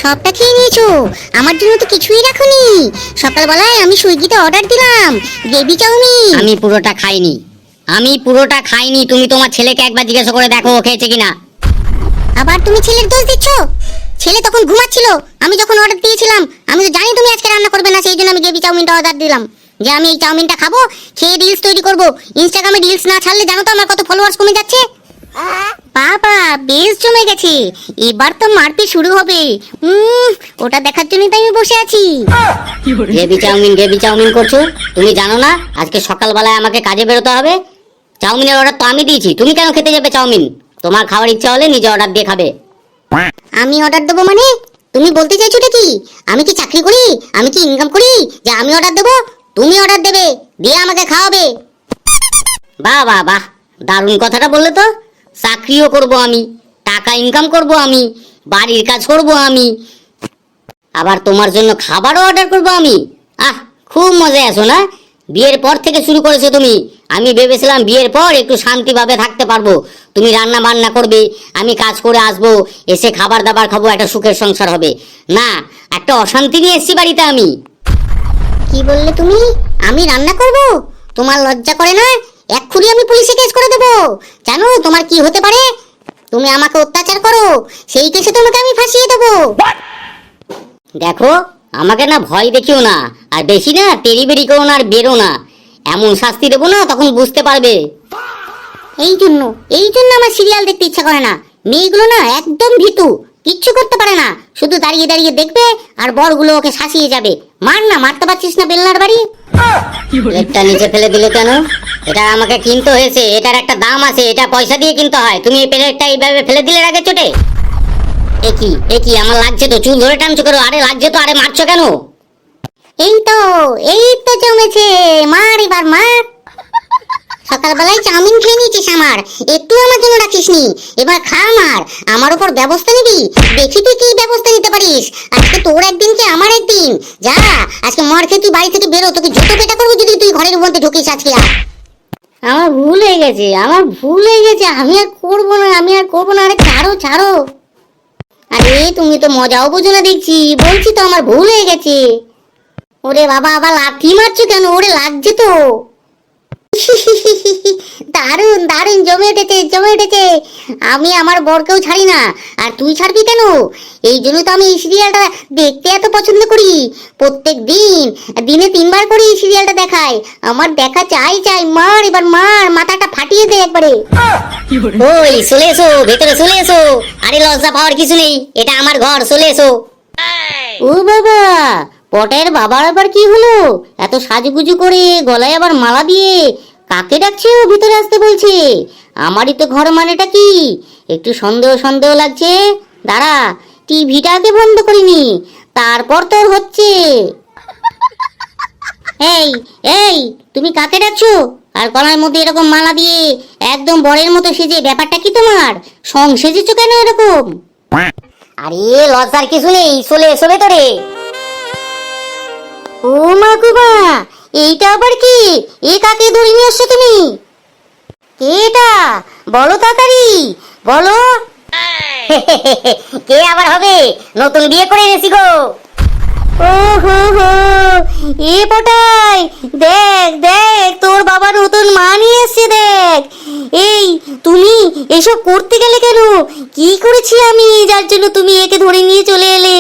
সবটা খেয়ে নিয়েছো, আমার জন্য তো কিছুই রাখোনি। সকালবেলায় আমি সুইগিতে অর্ডার দিলাম গ্রেভি চাউমিন। আমি পুরোটা খাইনি। তুমি তোমার ছেলেকে একবার জিজ্ঞাসা করে দেখো ও খেয়েছে কিনা। আবার তুমি ছেলের দোষ দিচ্ছ। ছেলে তখন ঘুমাচ্ছিল, আমি যখন অর্ডার দিয়েছিলাম। আমি তো জানি তুমি আজকে রান্না করবে না, সেই জন্য আমি গ্রেভি চাউমিনটা অর্ডার দিলাম, যে আমি এই চাউমিনটা খাবো, খেয়ে রিলস তৈরি করব। ইনস্টাগ্রামে রিলস না ছাড়লে জানো তো আমার কত ফলোয়ার্স কমে যাচ্ছে। বাবা বেশ জমে গেছে, এবার তো মারপিট শুরু হবে। ওটা দেখার জন্যই তো আমি বসে আছি। গ্রেভি চাউমিন করছো? তুমি জানো না আজকে সকালবেলায় আমাকে কাজে বেরোতে হবে? চাউমিনের অর্ডার তো আমি দিয়েছি, তুমি কেন খেতে যাবে চাউমিন? তোমার খাওয়ার ইচ্ছা হলে নিজে অর্ডার দিয়ে খাবে। আমি অর্ডার দেবো মানে? তুমি বলতে চাইছোটা কি? আমি কি চাকরি করি? আমি কি ইনকাম করি যে আমি অর্ডার দেবো? তুমি অর্ডার দেবে, দিয়ে আমাকে খাওয়াবে। বাহ বাহ বাহ, দারুণ কথাটা বললে তো। চাকরিও করব আমি, টাকা ইনকাম করব আমি, বাড়ির কাজ করব আমি, আবার তোমার জন্য খাবারও অর্ডার করব আমি। আহ, খুব মজায় আছো না? বিয়ের পর থেকে শুরু করেছো তুমি। আমি ভেবেছিলাম বিয়ের পর একটু শান্তিভাবে থাকতে পারবো, তুমি রান্না বান্না করবে, আমি কাজ করে আসবো, এসে খাবার দাবার খাবো, একটা সুখের সংসার হবে। না, একটা অশান্তি নিয়ে এসেছি বাড়িতে আমি। কি বললে তুমি? আমি রান্না করব? তোমার লজ্জা করে না? এক্ষুনি আমি পুলিশে কেস করে দেবো। জানো তোমার কি হতে পারে? তুমি আমাকে অত্যাচার করো, সেই কেসে তোমাকে আমি ফাঁসিয়ে দেবো। দেখো, আমাকে না ভয় দেখিও না, আর বেশি না টেরিবেরি করো না, আর বেরো না। এমন শাস্তি দেবো না তখন বুঝতে পারবে। এই জন্য আমার সিরিয়াল দেখতে ইচ্ছা করে না। মেয়েগুলো না একদম ভীতু, কিচ্ছু করতে পারে না, শুধু দাঁড়িয়ে দাঁড়িয়ে দেখবে আর বরগুলো ওকে শাসিয়ে যাবে। মার না, মারতে পারছিস না বেলনার বাড়ি? প্লেটটা নিচে ফেলে দিলে কেন? এটা আমাকে কিনতে হয়েছে, এটার একটা দাম আছে, এটা পয়সা দিয়ে কিনতে হয়। তুমি এই প্লেটটা এইভাবে ফেলে দিলে রাগে চোটে। এ কি আমার লাগছে তো, চুল ধরে টানছো কেন? আরে লাগছে তো, আরে মারছো কেন? এই তো জমেছে, মার এবার মার। সকালবেলায় চাউমিন খেয়ে নিয়েছিস আমার, একটু আমার জন্য রাখিসনি। এবার খা মার, আমার উপর ব্যবস্থা নিবি? দেখি তুই কি ব্যবস্থা নিতে পারিস। আজকে তোর একদিন কি আমার একদিন। যা, আজকে মার খেয়ে তুই বাড়ি থেকে বেরো, তোকে জুতো পেটা করবো যদি তুই ঘরের মধ্যে ঢুকিস আজকে। আমার ভুল হয়ে গেছে, আমি আর করবো না, আরে ছাড়ো ছাড়ো। আরে তুমি তো মজাও বোঝো না দেখছি, বলছি তো আমার ভুল হয়ে গেছে। ওরে বাবা, আবার লাথি মারছো কেন? ওরে লাগছে তো। দারুন দারুন, জমে উঠেছে। আমি আমার বরকেও ছাড়ি না, আর তুই ছাড়বি কেন? এই জন্য তো আমি এই সিরিয়ালটা দেখতে এত পছন্দ করি। প্রত্যেক দিনে 3 বার করে এই সিরিয়ালটা দেখাই। আমার দেখা চাই। মার এবার মার, মাথাটা ফাটিয়ে দে একবারে। ওই চলে এসো, ভেতরে চলে এসো। আরে লজ্জা পাওয়ার কিছু নেই, এটা আমার ঘর, চলে এসো। ও বাবা, পটের বাবার আবার কি হলো? এত সাজুগুজু করে, গলায় আবার মালা দিয়ে কাকে ডাকছে? ও ভিতরে আসতে বলছে। আমারই তো ঘর, মানেটা কি? একটু সন্দেহ লাগছে। দাঁড়া, টিভিটা আগে বন্ধ করিনি, তারপর তোর হচ্ছে। এই এই, তুমি কাকে ডাকছো? আর গলার মধ্যে এরকম মালা দিয়ে একদম বরের মতো সেজে, ব্যাপারটা কি তোমার? সং সেজেছো কেন এরকম? আরে লজ্জার কিছু নেই, চলে এসো ভেতরে। ও মা কুবা, এইটা আবার কি? এ কাকে ধরে নিয়ে আসছো তুমি? কে এটা? বলো তাড়াতাড়ি বলো। কে আবার হবে? নতুন বিয়ে করে এনেছি গো। ও হো হো, এ পটাই, দেখ তোর বাবা নতুন মা নিয়ে এসছে, দেখ। এই, তুমি এসব করতে গেলে কেন? কি করেছি আমি যার জন্য তুমি একে ধরে নিয়ে চলে এলে?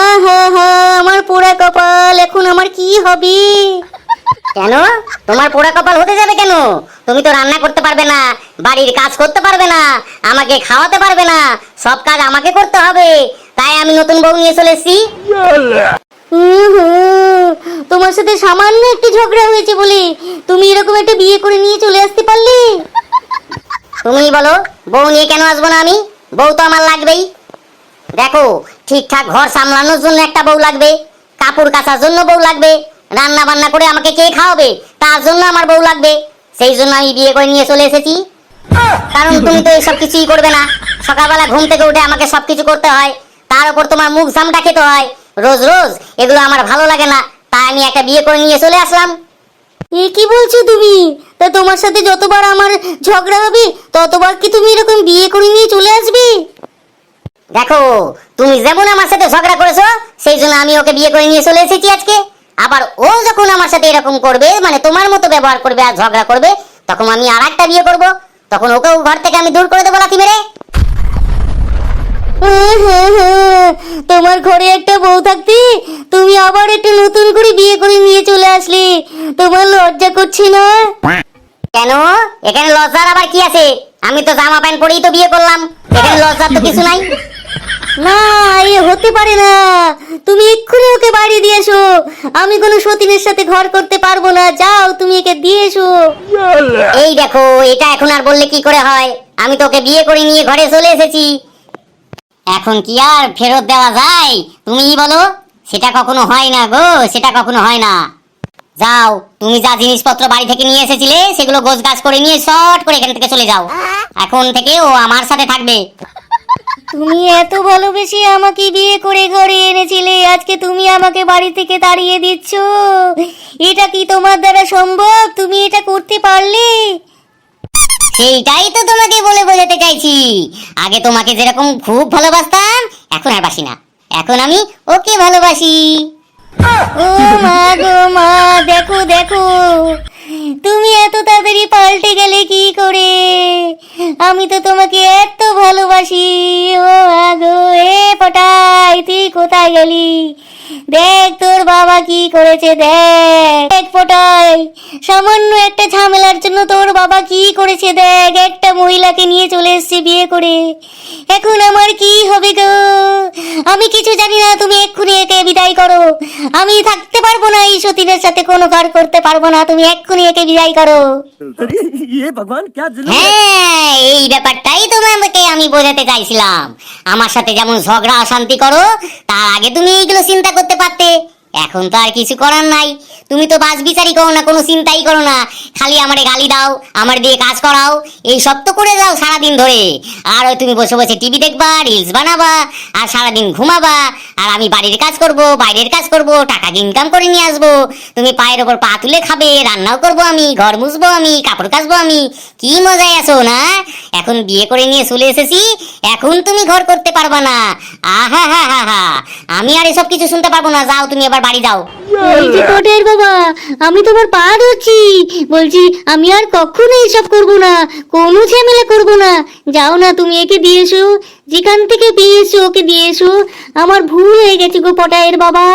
আহা হা, আমার পোড়া কপাল, এখন আমার কি হবে? কেন তোমার পোড়া কপাল হতে যাবে কেন? তুমি তো রান্না করতে পারবে না, বাড়ির কাজ করতে পারবে না, আমাকে খাওয়াতে পারবে না, সব কাজ আমাকে করতে হবে। তাই আমি নতুন বউ নিয়ে চলে এসেছি। তোমার সাথে সামান্য একটু ঝগড়া হয়েছে বলে তুমি এরকম একটা বিয়ে করে নিয়ে চলে আসতে পারলে? তুমি বলো, বউ নিয়ে কেন আসবো না আমি? বউ তো আমার লাগবেই। দেখো, ঠিকঠাক ঘর সামলানোর জন্য একটা বউ লাগবে, কাপড় কাচার জন্য বউ লাগবে, রান্না বান্না করে আমাকে কে খাওয়াবে তার জন্য আমার বউ লাগবে। সেই জন্য আমি বিয়ে করে নিয়ে চলে এসেছি। কারণ তুমি তো এইসব কিছুই করবে না। সকালবেলা ঘুম থেকে উঠে আমাকে সবকিছু করতে হয়, তার উপর তোমার মুখ জামটা খেতে হয় রোজ রোজ, এগুলো আমার ভালো লাগে না। তাই আমি একটা বিয়ে করে নিয়ে চলে আসলাম। এ কি বলছো তুমি? তা তোমার সাথে যতবার আমার ঝগড়া হবে ততবার কি তুমি এরকম বিয়ে করে নিয়ে চলে আসবে? দেখো, তুমি যেমন আমার সাথে ঝগড়া করেছো সেই জন্য আমি ওকে বিয়ে করে নিয়ে চলে এসেছি আজকে। আবার ও যখন আমার সাথে এরকম করবে, মানে তোমার মতো ব্যবহার করবে আর ঝগড়া করবে, তখন আমি আর একটা বিয়ে করব। তখন ওকেও ঘর থেকে আমি দূর করে দেবো লাথি মেরে। তোমার ঘরে একটা বউ থাকতে তুমি আবার একটা নতুন করে বিয়ে করে নিয়ে চলে আসলে, তোমার লজ্জা করছে না? কেন? এখানে লজ্জার আবার কি আছে? আমি তো জামা প্যান্ট পরেই তো বিয়ে করলাম, এখানে লজ্জার তো কিছু নাই। না, এ হতে পারে না। তুমি এক্ষুনি ওকে বাড়ি দিয়ে এসো। আমি কোনো সতীনের সাথে ঘর করতে পারবো না। যাও, তুমি একে দিয়ে এসো। এই দেখো, এটা এখন আর বললে কি করে হয়? আমি তোকে বিয়ে করে নিয়ে ঘরে চলে এসেছি, এখন কি আর ফেরত দেওয়া যায়? তুমিই বলো। সেটা কখনো হয় না গো, সেটা কখনো হয় না। যাও, তুমি যা জিনিসপত্র বাড়ি থেকে নিয়ে এসেছিলে সেগুলো গোছগাছ করে নিয়ে শর্ট করে এখান থেকে চলে যাও। এখন থেকে ও আমার সাথে থাকবে। তুমি এত ভালোবেসে আমাকে বিয়ে করে ঘরে এনেছিলে, আজকে তুমি আমাকে বাড়ি থেকে তাড়িয়ে দিচ্ছ? এটা কি তোমার দ্বারা সম্ভব? তুমি এটা করতে পারলে? সেইটাই তো তোমাকে বলে বোঝাতে চাইছি। আগে তোমাকে যেরকম খুব ভালোবাসতাম, এখন আর বাসি না। এখন আমি ওকে ভালোবাসি। ও মা গো মা, দেখো দেখো, তুমি এত তাড়াতাড়ি পাল্টে গেলে কি করে? আমি তো তোমাকে এত ভালোবাসি। ও মা গো, এ পটাই, তুই কোথায় গেলি? দেখ তোর বাবা কি করেছে, দেখ পটাই, সামান্য একটা ঝামেলার জন্য তোর বাবা কি করেছে দেখ। একটা মহিলাকে নিয়ে চলে এসেছে বিয়ে করে। এখন আমার কি হবে গো? আমি কিছু জানি না, তুমি এক্ষুনি একে বিদায় করো। আমি থাকতে পারবো না, এই সতীনের সাথে কোনো ঘর করতে পারবো না। তুমি এক্ষুনি একে বিদায় করো। ये भगवान क्या जुल्म है? হ্যাঁ, এই ব্যাপারটাই তোমাকে আমি বোঝাতে চাইছিলাম। আমার সাথে যেমন ঝগড়া অশান্তি করো, তার আগে তুমি এইগুলো চিন্তা করতে পারতে। এখন তো আর কিছু করার নাই। তুমি তো বাজ বিচারই করো না, কোনো চিন্তাই করো না। খালি আমারে গালি দাও, আমার দিয়ে কাজ করাও, এই সব তো করে যাও সারাদিন ধরে। আর ওই তুমি বসে বসে টিভি দেখবা, রিলস বানাবা, আর সারাদিন ঘুমাবা। আর আমি বাড়ির কাজ করব, বাইরের কাজ করব, টাকা ইনকাম করে নিয়ে আসবো। তুমি পায়ের ওপর পা তুলে খাবে, রান্নাও করব আমি, ঘর মুছবো আমি, কাপড় কাচবো আমি। কি মজায় আছো না? এখন বিয়ে করে নিয়ে চলে এসেছি, এখন তুমি ঘর করতে পারবা না। আহা হা হা হা, আমি আর এসব কিছু শুনতে পারবো না। যাও, তুমি এবার বাড়ি যাও। এই যে পটের বাবা, আমি তোমার পা ধরছি, বলছি আমি আর কখনো এসব করব না, কোনো ঝামেলা করব না। যাও না, তুমি একে দিয়ে এসো, যেখান থেকে দিয়ে এসো ওকে দিয়ে এসো। আমার ভুল হয়ে গেছে গো পটায়ের বাবা।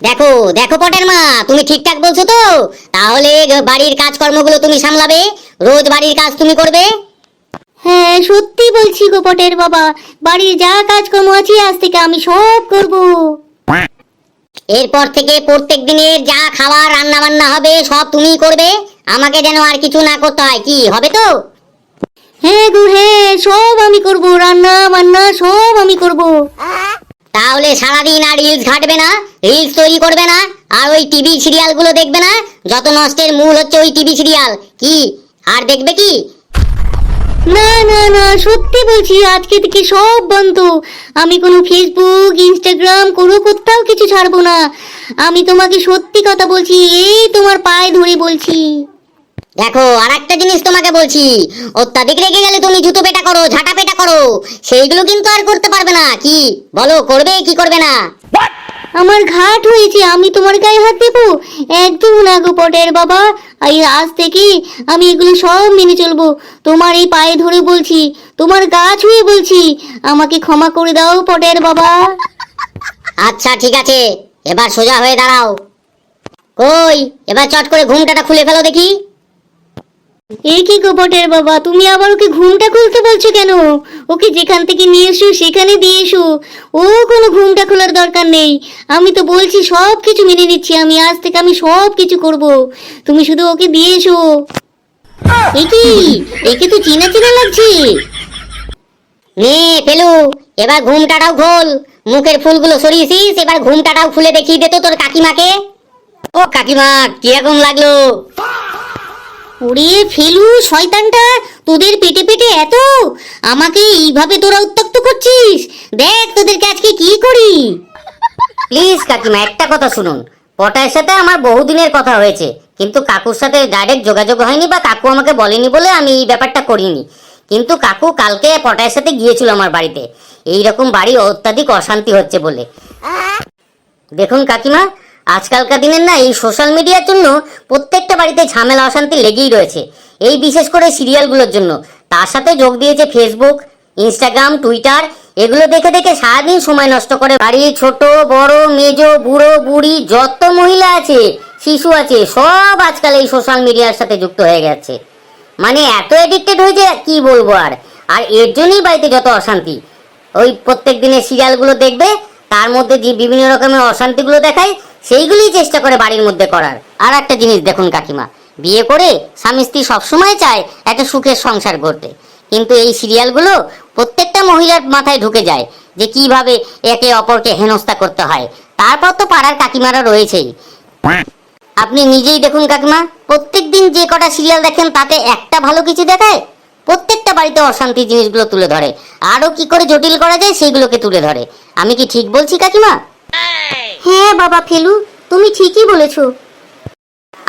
দেখো দেখো পটের মা, তুমি ঠিকঠাক বলছো তো? তাহলে বাড়ির কাজকর্মগুলো তুমি সামলাবে, রোজ বাড়ির কাজ তুমি করবে। হ্যাঁ, সত্যি বলছি গো পটের বাবা, বাড়ির যা কাজকর্ম আছে আজ থেকে আমি সব করব। এরপর থেকে প্রত্যেক দিনের যা খাবার রান্না বান্না হবে সব তুমিই করবে, আমাকে যেন আর কিছু না করতে হয়। কি হবে তো? হ্যাঁ গো হ্যাঁ, সব আমি করব, রান্না বান্না সব আমি করব। তাহলে সারাদিন আর রিলস ঘাটবে না, রিলস তৈরি করবে না, আর ওই টিভি সিরিয়ালগুলো দেখবে না। যত নষ্টের মূল হচ্ছে ওই টিভি সিরিয়াল। কি আর দেখবে কি? না না না, সত্যি বলছি, আজকে থেকে সব বন্ধ। আমি কোনো ফেসবুক, ইনস্টাগ্রাম কোনো কোথাও কিছু ছাড়বো না। আমি তোমাকে সত্যি কথা বলছি, এই তোমার পায়ে ধরে বলছি। দেখো, আর একটা জিনিস তোমাকে বলছি, অত্যাধিক রেগে গেলে তুমি জুতো পেটা করো, ঝাঁটা পেটা করো, সেইগুলো কিন্তু আর করতে পারবে না। কি বলো, করবে কি করবে না? আমার ঘাট হয়েছে, আমি তোমার গায়ে হাত দেবো? একদম না গো পটের বাবা, এই আজ থেকে আমি এগুলো সব মেনে চলবো। তোমার এই পায়ে ধরে বলছি, তোমার গা ছুঁয়ে বলছি, আমাকে ক্ষমা করে দাও পটের বাবা। আচ্ছা ঠিক আছে, এবার সোজা হয়ে দাঁড়াও। কই, এবার চট করে ঘুমটাটা খুলে ফেলো দেখি। এ কি গো পটের বাবা, তুমি আবার ওকে ঘুমটা খুলতে বলছো কেন? ওকে যেখান থেকে নিয়ে এসো সেখানে দিয়ে এসো, ও কোনো ঘুমটা খোলার দরকার নেই। আমি তো বলছি সব কিছু মেনে নিচ্ছি, আমি আজ থেকে আমি সব কিছু করব, তুমি শুধু ওকে দিয়ে এসো। এ কি, একে তো চেনা চেনা লাগছে। নে ফেলু, এবার ঘুমটাটাও খোল। মুখের ফুলগুলো সরিয়েছিস, এবার ঘুমটাটাও খুলে দেখিয়ে দে তো তোর কাকিমাকে। ও কাকিমা, কিরকম লাগলো? ওরে ফেলু, শয়তানটা, তোদের পেটে পেটে এত, আমাকে এইভাবে তোরা উত্ত্যক্ত করছিস? দেখ তোদেরকে আজকে কি করি। প্লিজ কাকিমা, একটা কথা শুনুন। পটায়ের সাথে আমার বহুদিনের কথা হয়েছে, কিন্তু কাকুর সাথে ডাইরেক্ট যোগাযোগ হয়নি, বা কাকু আমাকে বলেনি বলে আমি এই ব্যাপারটা করিনি। কিন্তু কাকু কালকে পটায়ের সাথে গিয়েছিল আমার বাড়িতে, এই রকম বাড়ি অত্যাধিক অশান্তি হচ্ছে বলে। দেখুন কাকিমা, আজকালকার দিনের না এই সোশ্যাল মিডিয়ার জন্য প্রত্যেকটা বাড়িতে ঝামেলা অশান্তি লেগেই রয়েছে, এই বিশেষ করে সিরিয়ালগুলোর জন্য। তার সাথে যোগ দিয়েছে ফেসবুক, ইনস্টাগ্রাম, টুইটার। এগুলো দেখে দেখে সারাদিন সময় নষ্ট করে বাড়ির ছোট বড় মেজো বুড়ো বুড়ি যত মহিলা আছে শিশু আছে সব আজকাল এই সোশ্যাল মিডিয়ার সাথে যুক্ত হয়ে গেছে। মানে এত এডিক্টেড হয়েছে কি বলবো আর। আর এর জন্যই বাড়িতে যত অশান্তি। ওই প্রত্যেক দিনের সিরিয়ালগুলো দেখবে, তার মধ্যে যে বিভিন্ন রকমের অশান্তিগুলো দেখায় সেইগুলোই চেষ্টা করে বাড়ির মধ্যে করার। আর একটা জিনিস দেখুন কাকিমা, বিয়ে করে স্বামী স্ত্রী সবসময় চায় একটা সুখের সংসার করতে, কিন্তু এই সিরিয়ালগুলো প্রত্যেকটা মহিলার মাথায় ঢুকে যায় যে কিভাবে একে অপরকে হেনস্থা করতে হয়। তারপর তো পাড়ার কাকিমারা রয়েছেই। আপনি নিজেই দেখুন কাকিমা, প্রত্যেক দিন যে কটা সিরিয়াল দেখেন তাতে একটা ভালো কিছু দেখায়? প্রত্যেকটা বাড়িতে অশান্তি জিনিসগুলো তুলে ধরে, আরো কি করে জটিল করা যায় সেইগুলোকে তুলে ধরে। আমি কি ঠিক বলছি কাকিমা? হ্যাঁ বাবা ফেলু, তুমি ঠিকই বলেছো।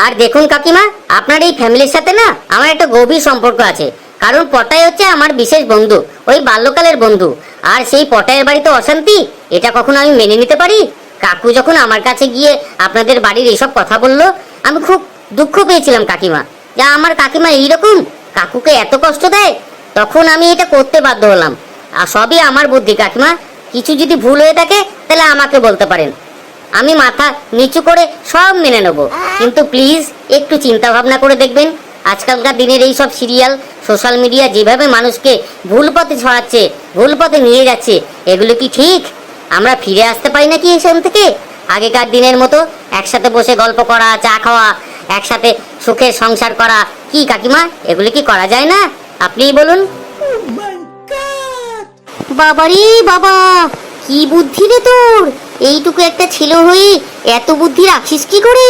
আর দেখুন কাকিমা, আপনার এই ফ্যামিলির সাথে না আমার একটা গভীর সম্পর্ক আছে, কারণ পটাই হচ্ছে আমার বিশেষ বন্ধু, ওই বাল্যকালের বন্ধু। আর সেই পটায়ের বাড়িতে অশান্তি, এটা কখনো আমি মেনে নিতে পারি? কাকু যখন আমার কাছে গিয়ে আপনাদের বাড়ির এইসব কথা বললো, আমি খুব দুঃখ পেয়েছিলাম কাকিমা, যা আমার কাকিমা এইরকম কাকুকে এত কষ্ট দেয়। তখন আমি এটা করতে বাধ্য হলাম। আর সবই আমার বুদ্ধি কাকিমা, কিছু যদি ভুল হয়ে থাকে তাহলে আমাকে বলতে পারেন, আমি মাথা নিচু করে সব মেনে নেব। কিন্তু প্লিজ একটু চিন্তা ভাবনা করে দেখবেন, আজকালকার দিনের এই সব সিরিয়াল সোশ্যাল মিডিয়া যেভাবে মানুষকে ভুল পথে ছড়াচ্ছে, ভুল পথে নিয়ে যাচ্ছে, এগুলো কি ঠিক? আমরা ফিরে আসতে পারি নাকি এখান থেকে? আগেকার দিনের মতো একসাথে বসে গল্প করা, চা খাওয়া, একসাথে সুখের সংসার করা, কি কাকিমা এগুলো কি করা যায় না? আপনিই বলুন। বাবারে বাবা, কি বুদ্ধি রে তোর! এইটুকু একটা ছেলে হয়ে এত বুদ্ধি রাখিস কি করে?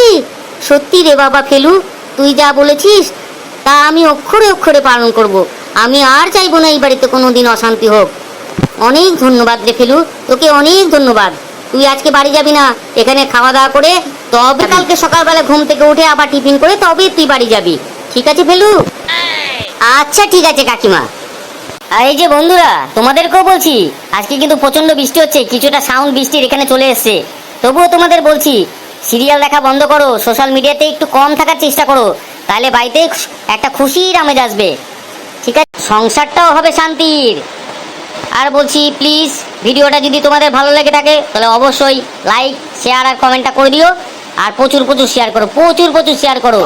সত্যি রে বাবা ফেলু, তুই যা বলেছিস তা আমি অক্ষরে অক্ষরে পালন করব। আমি আর চাইবো না এই বাড়িতে কোনোদিন অশান্তি হোক। অনেক ধন্যবাদ রে ফেলু, তোকে অনেক ধন্যবাদ। তুই আজকে বাড়ি যাবি না, এখানে খাওয়া দাওয়া করে তবে কালকে সকালবেলা ঘুম থেকে উঠে আবার টিফিন করে তবে তুই বাড়ি যাবি, ঠিক আছে ফেলু? আচ্ছা ঠিক আছে কাকিমা। আর এই যে বন্ধুরা, তোমাদেরকেও বলছি, আজকে কিন্তু প্রচন্ড বৃষ্টি হচ্ছে, কিছুটা সাউন্ড বৃষ্টির এখানে চলে এসছে। তবুও তোমাদের বলছি, সিরিয়াল দেখা বন্ধ করো, সোশ্যাল মিডিয়াতে একটু কম থাকার চেষ্টা করো, তাহলে বাড়িতে একটা খুশির আমেজ আসবে, ঠিক আছে? সংসারটাও হবে শান্তির। আর বলছি প্লিজ, ভিডিওটা যদি তোমাদের ভালো লেগে থাকে তাহলে অবশ্যই লাইক শেয়ার আর কমেন্টটা করে দিও। আর প্রচুর প্রচুর শেয়ার করো, প্রচুর প্রচুর শেয়ার করো।